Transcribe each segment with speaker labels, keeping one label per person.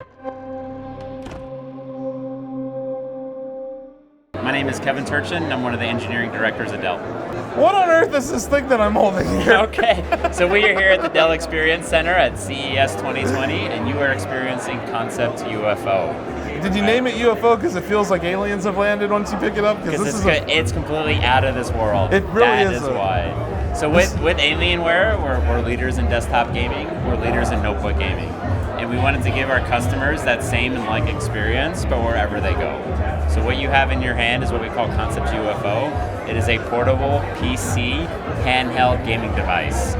Speaker 1: My name is Kevin Turchin. I'm one of the engineering directors at Dell.
Speaker 2: What on earth is this thing that I'm holding here?
Speaker 1: Okay, so we are here at the Dell Experience Center at CES 2020, and you are experiencing Concept UFO.
Speaker 2: Did you name it UFO because it feels like aliens have landed once you pick it up?
Speaker 1: Because it's completely out of this world.
Speaker 2: It really is.
Speaker 1: That is why. So with Alienware, we're leaders in desktop gaming. We're leaders in notebook gaming. And we wanted to give our customers that same and like experience, but wherever they go. So what you have in your hand is what we call Concept UFO. It is a portable PC handheld gaming device.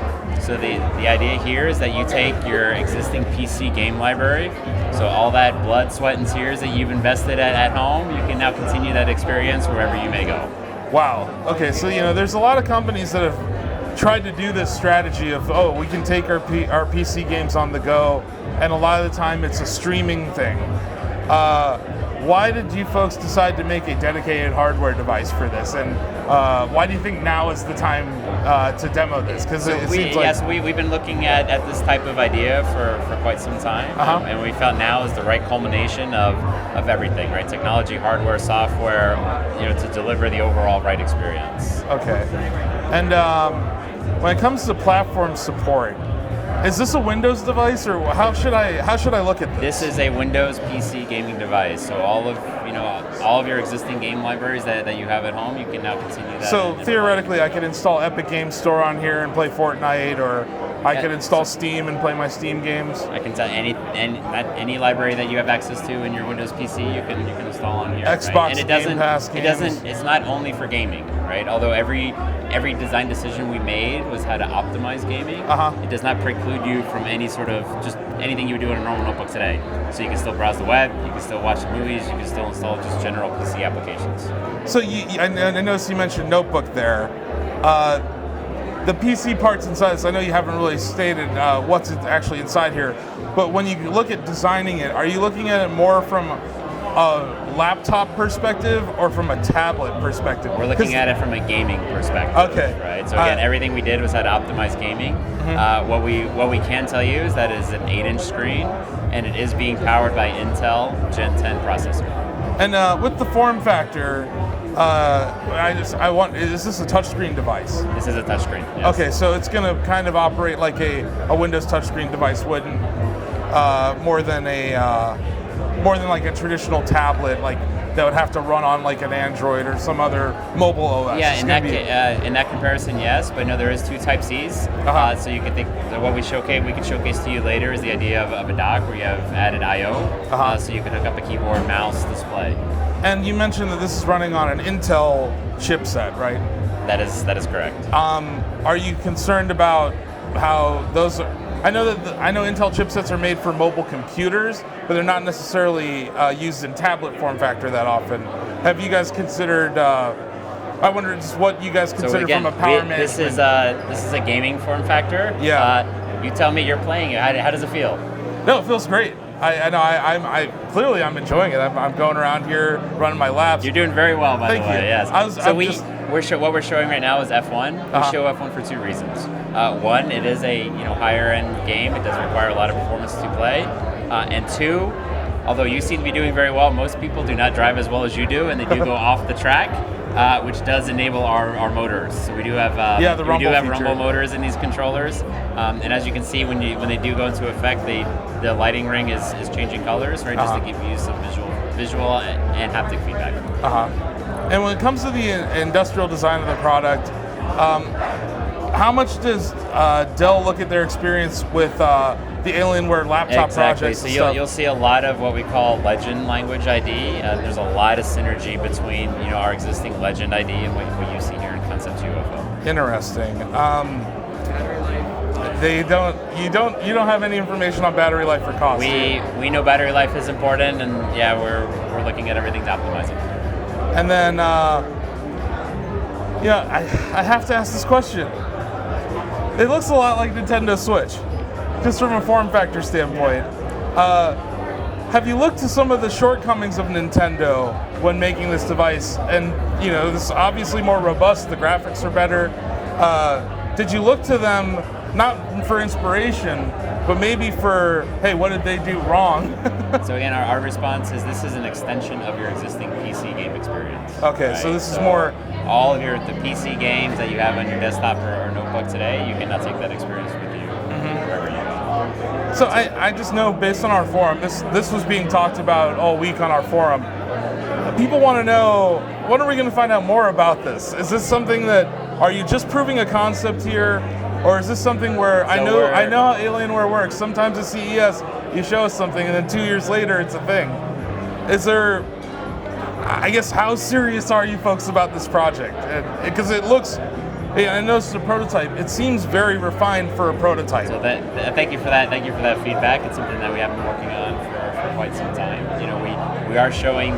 Speaker 1: So the idea here is that you take your existing PC game library, so all that blood, sweat, and tears that you've invested at home, you can now continue that experience wherever you may go.
Speaker 2: Wow. Okay, so there's a lot of companies that have tried to do this strategy of, we can take our PC games on the go, and a lot of the time it's a streaming thing. Why did you folks decide to make a dedicated hardware device for this? And why do you think now is the time to demo this? Because
Speaker 1: we've been looking at this type of idea for quite some time, and we felt now is the right culmination of everything, right? Technology, hardware, software, to deliver the overall right experience.
Speaker 2: Okay. And when it comes to platform support, is this a Windows device, or how should I look at this?
Speaker 1: This is a Windows PC gaming device. So all of your existing game libraries that you have at home, you can now continue that.
Speaker 2: So theoretically, I could install Epic Game Store on here and play Fortnite, or I could install Steam and play my Steam games.
Speaker 1: I can tell any library that you have access to in your Windows PC, you can install on here.
Speaker 2: Xbox,
Speaker 1: right? And
Speaker 2: Game Pass games.
Speaker 1: It's not only for gaming, right? Although every design decision we made was how to optimize gaming. It does not preclude you from any sort of just anything you would do on a normal notebook today. So you can still browse the web, you can still watch movies, you can still install just general PC applications.
Speaker 2: So I noticed you mentioned notebook there. The PC parts inside, so I know you haven't really stated what's actually inside here, but when you look at designing it, are you looking at it more from a laptop perspective or from a tablet perspective?
Speaker 1: We're looking at it from a gaming perspective.
Speaker 2: Okay.
Speaker 1: Right. So again, everything we did was how to optimize gaming. What we can tell you is that it is an 8-inch screen, and it is being powered by Intel Gen 10 processor.
Speaker 2: And with the form factor, is this a touchscreen device?
Speaker 1: This is a touchscreen. Yes.
Speaker 2: Okay, so it's going to kind of operate like a Windows touchscreen device wouldn't, more than like a traditional tablet, like that would have to run on like an Android or some other mobile OS.
Speaker 1: Yeah, in that comparison, yes, but no, there is two Type Cs. So you can think that what we can showcase to you later is the idea of a dock where you have added I/O, so you can hook up a keyboard, mouse, display.
Speaker 2: And you mentioned that this is running on an Intel chipset, right?
Speaker 1: That is correct.
Speaker 2: Are you concerned about how those? I know Intel chipsets are made for mobile computers, but they're not necessarily used in tablet form factor that often. Have you guys considered? I wonder just what you guys consider from a power management.
Speaker 1: This is a gaming form factor.
Speaker 2: Yeah.
Speaker 1: You tell me you're playing it. How does it feel?
Speaker 2: No, it feels great. I know. Clearly I'm enjoying it. I'm going around here running my laps.
Speaker 1: You're doing very well, by the way.
Speaker 2: Thank you.
Speaker 1: Yes. What we're showing right now is F1. We show F1 for two reasons. One, it is a higher end game. It does require a lot of performance to play. And two, although you seem to be doing very well, most people do not drive as well as you do, and they do go off the track, which does enable our motors. So we do have rumble motors in these controllers, and as you can see, when they do go into effect, the lighting ring is changing colors, right, just to give you some visual and haptic feedback.
Speaker 2: And when it comes to the industrial design of the product, how much does Dell look at their experience with the Alienware laptop projects?
Speaker 1: So you'll see a lot of what we call Legend language ID. There's a lot of synergy between our existing Legend ID and what you see here in Concept UFO.
Speaker 2: Interesting. You don't have any information on battery life or cost.
Speaker 1: We know battery life is important, and we're looking at everything to optimize it.
Speaker 2: And then I have to ask this question. It looks a lot like Nintendo Switch, just from a form factor standpoint. Have you looked to some of the shortcomings of Nintendo when making this device? And this is obviously more robust. The graphics are better. Did you look to them not for inspiration, but maybe for, hey, what did they do wrong?
Speaker 1: So again, our response is this is an extension of your existing PC game experience.
Speaker 2: Okay,
Speaker 1: right?
Speaker 2: so this is more...
Speaker 1: All of the PC games that you have on your desktop or notebook today, you can now take that experience with you wherever you go.
Speaker 2: So I just know, based on our forum, this was being talked about all week on our forum. People want to know, when are we going to find out more about this? Is this something that, are you just proving a concept here? Or is this something where, I know how Alienware works. Sometimes at CES, you show us something, and then 2 years later, it's a thing. Is there, I guess, how serious are you folks about this project? Because it looks, I know it's a prototype. It seems very refined for a prototype.
Speaker 1: So thank you for that. Thank you for that feedback. It's something that we have been working on for quite some time. We are showing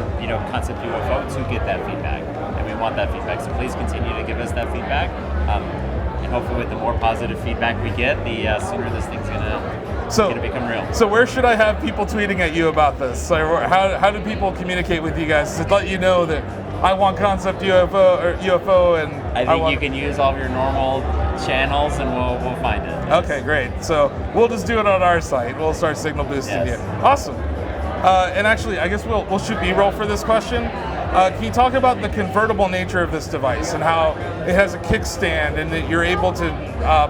Speaker 1: concept UFO to get that feedback, and we want that feedback. So please continue to give us that feedback. And hopefully, with the more positive feedback we get, the sooner this thing's gonna become real.
Speaker 2: So where should I have people tweeting at you about this? So how do people communicate with you guys to let you know that I want concept UFO and
Speaker 1: I think you can use all of your normal channels and we'll find it.
Speaker 2: Okay, great. So we'll just do it on our site. We'll start signal boosting you. Awesome. And actually, I guess we'll shoot B-roll for this question. Can you talk about the convertible nature of this device and how it has a kickstand and that you're able to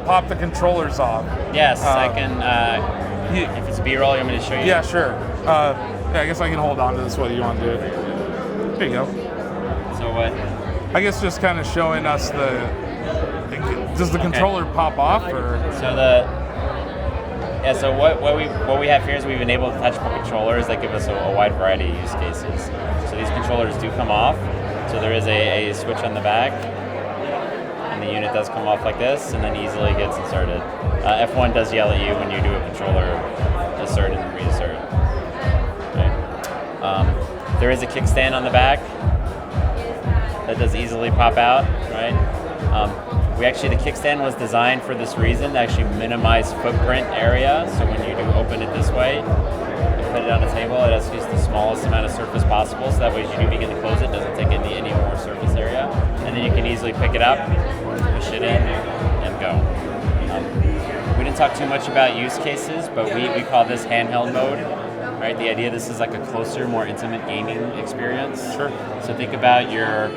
Speaker 2: pop the controllers off?
Speaker 1: Yes, I can. If it's B-roll, you want me to show you?
Speaker 2: Yeah, sure. I guess I can hold on to this while you want to do it. There you go.
Speaker 1: So what?
Speaker 2: I guess just kind of showing us does the controller pop off or?
Speaker 1: So what we have here is we've enabled touchable controllers that give us a wide variety of use cases. So these controllers do come off. So there is a switch on the back, and the unit does come off like this, and then easily gets inserted. F1 does yell at you when you do a controller assert and reinsert. Okay. There is a kickstand on the back that does easily pop out, right? The kickstand was designed for this reason, to actually minimize footprint area. So when you do open it this way, you put it on a table, it has to use the smallest amount of surface possible, so that way as you do begin to close it, doesn't take any more surface area. And then you can easily pick it up, push it in, and go. We didn't talk too much about use cases, but we call this handheld mode. Right? The idea this is like a closer, more intimate gaming experience.
Speaker 2: Sure.
Speaker 1: So think about you're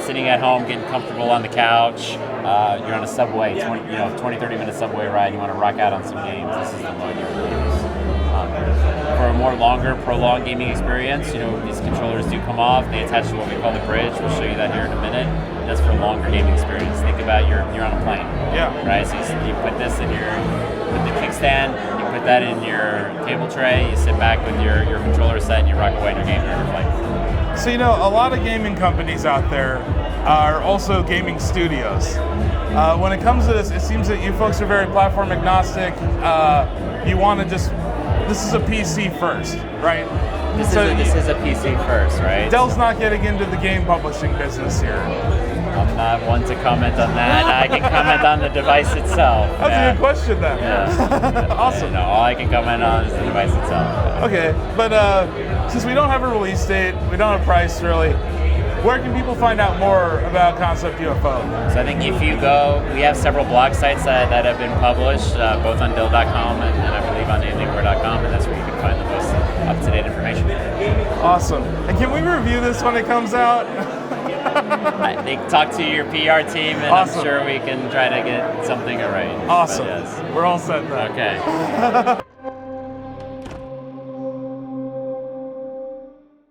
Speaker 1: sitting at home, getting comfortable on the couch. You're on a subway, 20-30 minute subway ride. You want to rock out on some games. This is the mode you would use. For a more longer, prolonged gaming experience, these controllers do come off. They attach to what we call the bridge. We'll show you that here in a minute. That's for longer gaming experience. Think about you're on a plane. Yeah. Right. So you put this in with the kickstand. You put that in your table tray. You sit back with your controller set, and you rock away in your game during your flight.
Speaker 2: So a lot of gaming companies out there are also gaming studios. When it comes to this, it seems that you folks are very platform agnostic. You want to this is a PC first, right?
Speaker 1: This is a PC first, right?
Speaker 2: Dell's not getting into the game publishing business here.
Speaker 1: I'm not one to comment on that. I can comment on the device itself.
Speaker 2: That's a good question then.
Speaker 1: Yeah.
Speaker 2: Awesome.
Speaker 1: All I can comment on is the device itself.
Speaker 2: Okay, but since we don't have a release date, we don't have a price really, where can people find out more about Concept UFO?
Speaker 1: So I think if you go, we have several blog sites that have been published, both on Dell.com and I believe on Alienware.com, and that's where you can find the most up-to-date information.
Speaker 2: Awesome. And can we review this when it comes out?
Speaker 1: I think talk to your PR team, and awesome. I'm sure we can try to get something right.
Speaker 2: Awesome. Yes. We're all set then.
Speaker 1: Okay.